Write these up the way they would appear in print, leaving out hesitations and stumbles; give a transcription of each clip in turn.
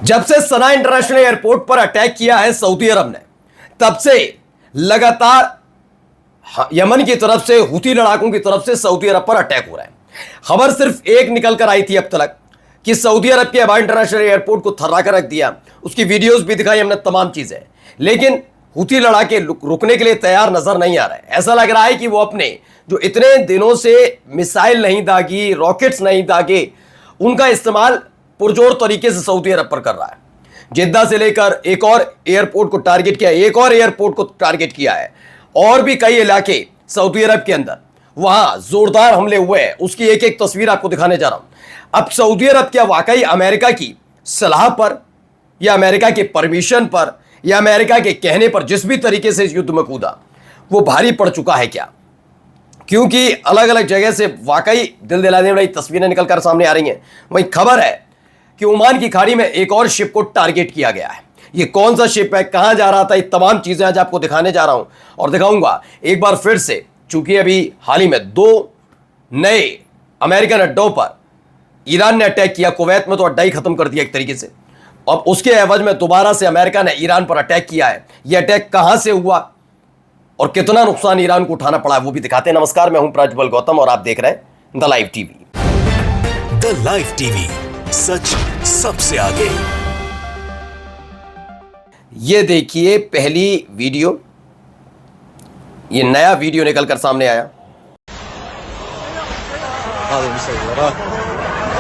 जब से Sanaa international airport पर अटैक किया है सऊदी अरब ने, तब से लगातार यमन की तरफ से हुती लड़ाकों की तरफ से सऊदी अरब पर अटैक हो रहा है। खबर सिर्फ एक निकल कर आई थी अब तक कि सऊदी अरब के हवाई इंटरनेशनल एयरपोर्ट को थर्रा कर रख दिया, उसकी वीडियोस भी दिखाई हमने, तमाम चीजें, लेकिन हुती लड़ाके रुकने के लिए तैयार नजर नहीं आ रहा है। ऐसा लग रहा है कि वो अपने जो इतने दिनों से मिसाइल नहीं दागी, रॉकेट्स नहीं दागे, उनका इस्तेमाल पुरजोर तरीके से सऊदी अरब पर कर रहा है। जिद्दा से लेकर एक और एयरपोर्ट को टारगेट किया, एक और एयरपोर्ट को टारगेट किया है, और भी कई इलाके सऊदी अरब के अंदर वहां जोरदार हमले हुए हैं। उसकी एक एक तस्वीर आपको दिखाने जा रहा हूं। अब सऊदी अरब क्या वाकई अमेरिका की सलाह पर या अमेरिका के परमिशन पर या अमेरिका के कहने पर जिस भी तरीके से इस युद्ध में कूदा वो भारी पड़ चुका है क्या? क्योंकि अलग अलग जगह से वाकई दिल दिलाने वाली तस्वीरें निकलकर सामने आ रही हैं। वहीं खबर है कि ओमान की खाड़ी में एक और शिप को टारगेट किया गया है। ये कौन सा शिप है, कहां जा रहा था, ये तमाम चीजें आज आपको दिखाने जा रहा हूं और दिखाऊंगा एक बार फिर से। चूंकि अभी हाल ही में 2 नए अमेरिकन अड्डों पर ईरान ने अटैक किया, कुवैत में तो अड्डा ही खत्म कर दिया एक तरीके से, अब उसके एवज में दोबारा से अमेरिका ने ईरान पर अटैक किया है। यह अटैक कहां से हुआ और कितना नुकसान ईरान को उठाना पड़ा है वो भी दिखाते हैं। नमस्कार, मैं हूं प्रज्वल गौतम और आप देख रहे हैं the live TV. The live TV, सच सबसे आगे। ये देखिए पहली वीडियो, ये नया वीडियो निकलकर सामने आया।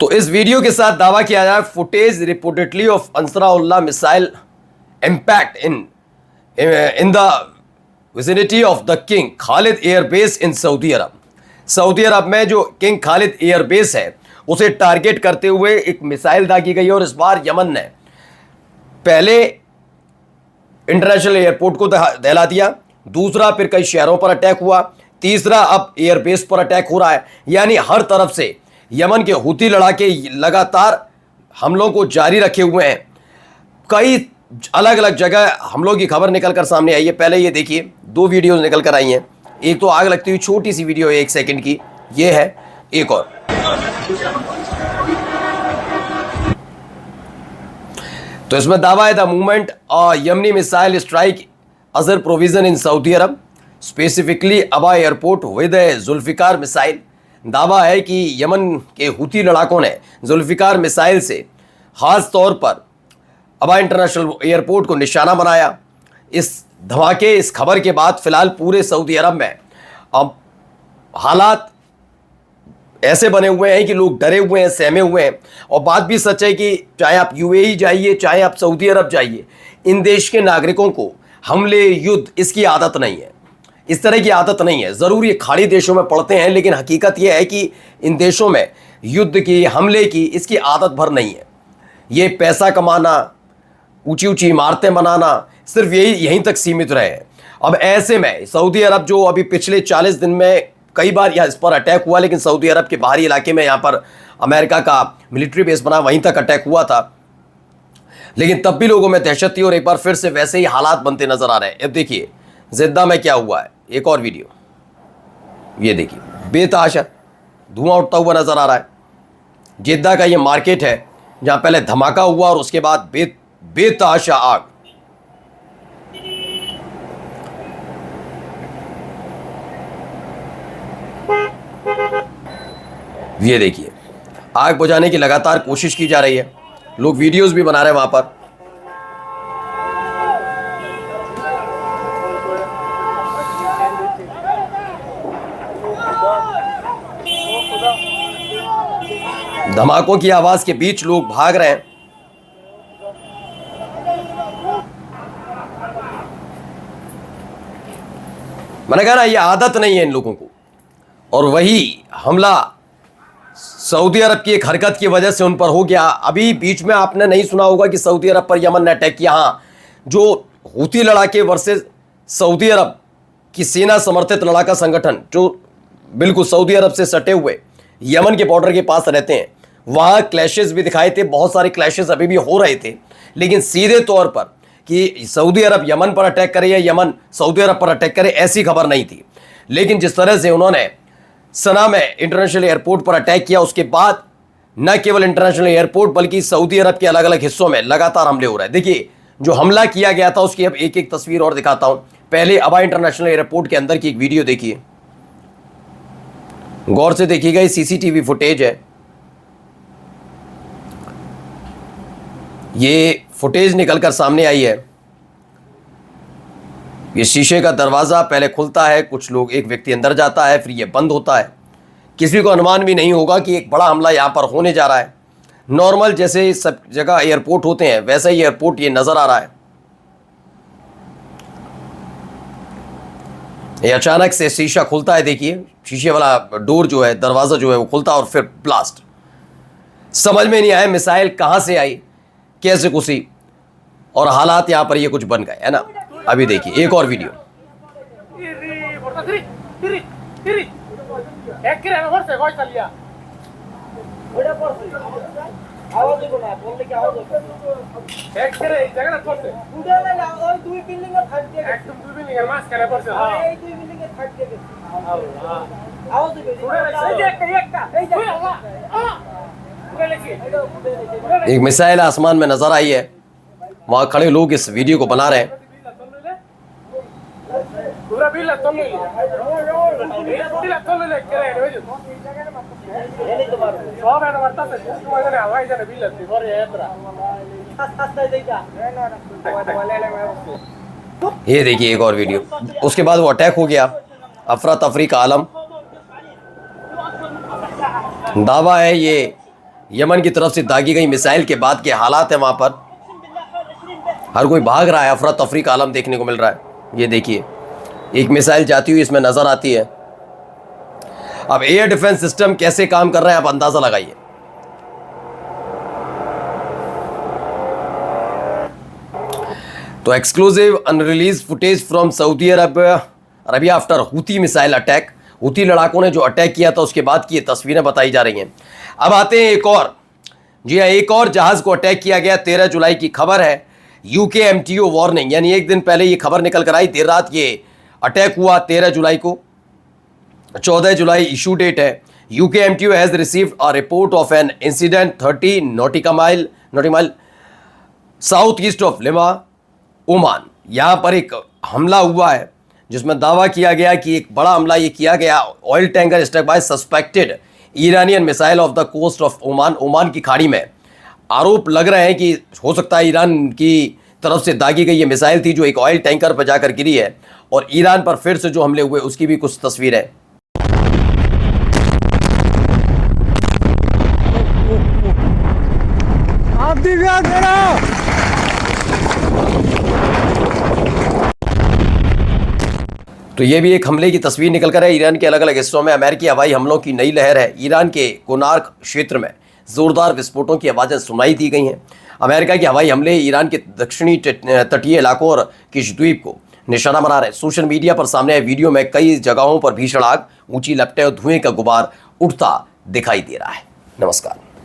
तो इस वीडियो के साथ दावा किया जाए footage reportedly of Ansarullah missile impact in the vicinity of the King Khalid airbase in Saudi Arab. सऊदी अरब में जो किंग खालिद एयरबेस है उसे टारगेट करते हुए एक मिसाइल दागी गई और इस बार यमन ने पहले इंटरनेशनल एयरपोर्ट को दहला दिया, दूसरा फिर कई शहरों पर अटैक हुआ, तीसरा अब एयरबेस पर अटैक हो रहा है। यानी हर तरफ से यमन के हुती लड़ाके लगातार हमलों को जारी रखे हुए हैं। कई अलग अलग जगह हमलों की खबर निकलकर सामने आई है। पहले ये देखिए 2 वीडियोस निकलकर आई हैं। एक तो आग लगती हुई छोटी सी वीडियो है 1 सेकंड की, ये है एक और। तो इसमें दावा है the movement Yemeni missile strike as a provision in Saudi Arab specifically Abha airport with Zulfiqar missile. दावा है कि यमन के हुती लड़ाकों ने जुल्फिकार मिसाइल से खास तौर पर अबा इंटरनेशनल एयरपोर्ट को निशाना बनाया। इस धमाके, इस खबर के बाद फिलहाल पूरे सऊदी अरब में अब हालात ऐसे बने हुए हैं कि लोग डरे हुए हैं, सहमे हुए हैं। और बात भी सच है कि चाहे आप यूएई जाइए, चाहे आप सऊदी अरब जाइए, इन देश के नागरिकों को हमले, युद्ध, इसकी आदत नहीं है, इस तरह की आदत नहीं है। ज़रूर ये खाड़ी देशों में पड़ते हैं, लेकिन हकीकत यह है कि इन देशों में युद्ध की, हमले की, इसकी आदत भर नहीं है। ये पैसा कमाना, ऊंची ऊंची इमारतें बनाना, सिर्फ यहीं तक सीमित रहे हैं। अब ऐसे में सऊदी अरब जो अभी पिछले 40 दिन में कई बार यहाँ इस पर अटैक हुआ, लेकिन सऊदी अरब के बाहरी इलाके में यहाँ पर अमेरिका का मिलिट्री बेस बना, वहीं तक अटैक हुआ था, लेकिन तब भी लोगों में दहशत थी और एक बार फिर से वैसे ही हालात बनते नजर आ रहे हैं। अब देखिए जिद्दा में क्या हुआ है, एक और वीडियो ये देखिए, बेतहाशा धुआं उठता हुआ नजर आ रहा है। जिद्दा का ये मार्केट है जहां पहले धमाका हुआ और उसके बाद बेतहाशा आग। ये देखिए आग बुझाने की लगातार कोशिश की जा रही है, लोग वीडियोस भी बना रहे हैं वहां पर। धमाकों की आवाज के बीच लोग भाग रहे हैं। मैंने कहा ना, ये आदत नहीं है इन लोगों को। और वही हमला सऊदी अरब की एक हरकत की वजह से उन पर हो गया। अभी बीच में आपने नहीं सुना होगा कि सऊदी अरब पर यमन ने अटैक किया। हाँ, जो हुती लड़ाके वर्सेस सऊदी अरब की सेना समर्थित लड़ाका संगठन जो बिल्कुल सऊदी अरब से सटे हुए यमन के बॉर्डर के पास रहते हैं, वहाँ क्लैशेस भी दिखाए थे, बहुत सारे क्लैशेस अभी भी हो रहे थे, लेकिन सीधे तौर पर कि सऊदी अरब यमन पर अटैक करे या यमन सऊदी अरब पर अटैक करे, ऐसी खबर नहीं थी। लेकिन जिस तरह से उन्होंने सना में इंटरनेशनल एयरपोर्ट पर अटैक किया, उसके बाद न केवल इंटरनेशनल एयरपोर्ट बल्कि सऊदी अरब के अलग अलग हिस्सों में लगातार हमले हो रहे हैं। देखिए, जो हमला किया गया था उसकी अब एक एक तस्वीर और दिखाता हूं। पहले अबा इंटरनेशनल एयरपोर्ट के अंदर की एक वीडियो देखिए, गौर से देखिएगा, ये सीसीटीवी फुटेज है। ये फुटेज निकलकर सामने आई है। ये शीशे का दरवाजा पहले खुलता है, कुछ लोग, एक व्यक्ति अंदर जाता है, फिर ये बंद होता है। किसी को अनुमान भी नहीं होगा कि एक बड़ा हमला यहां पर होने जा रहा है। नॉर्मल जैसे सब जगह एयरपोर्ट होते हैं वैसा ही एयरपोर्ट ये नजर आ रहा है। ये अचानक से शीशा खुलता है, देखिए शीशे वाला डोर जो है, दरवाजा जो है वो खुलता है और फिर ब्लास्ट। समझ में नहीं आया मिसाइल कहां से आई, कैसे घुसी, और हालात यहां पर ये कुछ बन गए, है ना। अभी देखिए एक और वीडियो। एक मिसाइल आसमान में नजर आई है, वहां खड़े लोग इस वीडियो को बना रहे हैं। ये देखिए एक और वीडियो। उसके बाद वो अटैक हो गया, अफरा तफरी का आलम। दावा है ये यमन की तरफ से दागी गई मिसाइल के बाद के हालात है, वहां पर हर कोई भाग रहा है, अफरा तफरी का आलम देखने को मिल रहा है। ये देखिए एक मिसाइल जाती हुई इसमें नजर आती है। अब एयर डिफेंस सिस्टम कैसे काम कर रहे हैं आप अंदाजा लगाइए। तो exclusive unreleased footage from Saudi Arabia after Houthi missile attack. Houthi लड़ाकों ने जो अटैक किया था उसके बाद की ये तस्वीरें बताई जा रही हैं। अब आते हैं एक और, जी हाँ, एक और जहाज को अटैक किया गया। 13 जुलाई की खबर है। यूके MTO वार्निंग, यानी एक दिन पहले ये खबर निकल कर आई, देर रात ये अटैक हुआ 13 जुलाई को। 14 जुलाई इशू डेट है। UK MTO has received a report of an incident 30 nautical mile south east of lima, Oman. यहाँ पर एक हमला हुआ है जिसमें दावा किया गया कि एक बड़ा हमला ये किया गया, oil tanker struck by suspected Iranian missile off the coast of Oman. Oman की खाड़ी में आरोप लग रहे हैं कि हो सकता है ईरान की तरफ से दागी गई ये मिसाइल थी जो एक ऑयल टैंकर पर जाकर गिरी है, और ईरान पर फिर से जो हमले हुए उसकी भी कुछ तस्वीर है। तो ये भी एक हमले की तस्वीर निकल कर है। ईरान के अलग अलग हिस्सों में अमेरिकी हवाई हमलों की नई लहर है। ईरान के कोनार्क क्षेत्र में जोरदार विस्फोटों की आवाज़ें सुनाई दी गई हैं। अमेरिका के हवाई हमले ईरान के दक्षिणी तटीय इलाकों और किशद्वीप को निशाना बना रहे। सोशल मीडिया पर सामने आए वीडियो में कई जगहों पर भीषण आग, ऊंची लपटें और धुएं का गुबार उठता दिखाई दे रहा है। नमस्कार।